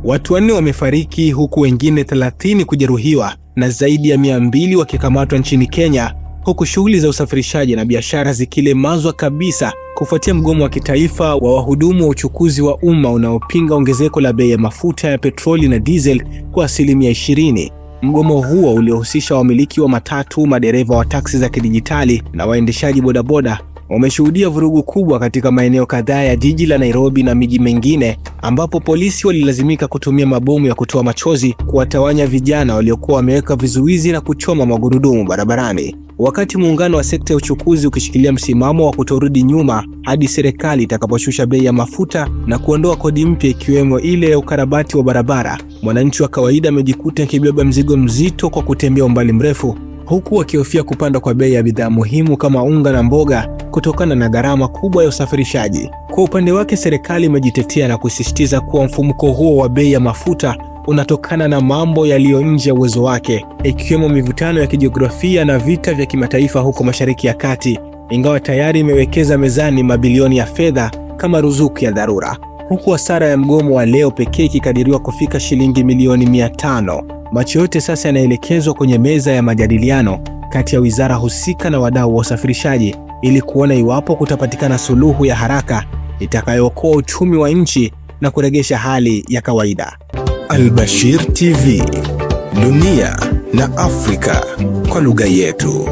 Watu 4 wamefariki huku wengine 30 kujeruhiwa na zaidi ya 200 wakikamatwa nchini Kenya, huku shughuli za usafirishaji na biashara zikilemazwa kabisa kufuatia mgomo wa kitaifa wa wahudumu wa uchukuzi wa umma unaopinga ongezeko la bei ya mafuta ya petroli na diesel kwa 20%. Mgomo huo uliohusisha wamiliki wa matatu, madereva wa taksi za kidijitali na waendeshaji bodaboda umeshuhudia vurugu kubwa katika maeneo kadhaa ya jiji la Nairobi na miji mingine, ambapo polisi walilazimika kutumia mabomu ya kutoa machozi kuwatawanya vijana waliokuwa wameweka vizuizi na kuchoma magurudumu barabarani. Wakati muungano wa sekta ya uchukuzi ukishikilia msimamo wa kutorudi nyuma hadi serikali itakaposhusha bei ya mafuta na kuondoa kodi mpya ikiwemo ile ya ukarabati wa barabara, mwananchi wa kawaida amejikuta akibeba mzigo mzito kwa kutembea umbali mrefu, huku akihofia kupanda kwa bei ya bidhaa muhimu kama unga na mboga kutokana na gharama kubwa ya usafirishaji. Kwa upande wake, serikali imejitetea na kusisitiza kuwa mfumuko huo wa bei ya mafuta unatokana na mambo yaliyo nje ya uwezo wake, ikiwemo mivutano ya kijiografia na vita vya kimataifa huko Mashariki ya Kati, ingawa tayari imewekeza mezani mabilioni ya fedha kama ruzuku ya dharura. Huku hasara ya mgomo wa leo pekee ikikadiriwa kufika shilingi milioni 500. Macho yote sasa yanaelekezwa kwenye meza ya majadiliano kati ya wizara husika na wadau wa usafirishaji ili kuona iwapo kutapatikana suluhu ya haraka itakayookoa uchumi wa nchi na kurejesha hali ya kawaida. Al Bashir TV, dunia na Afrika kwa lugha yetu.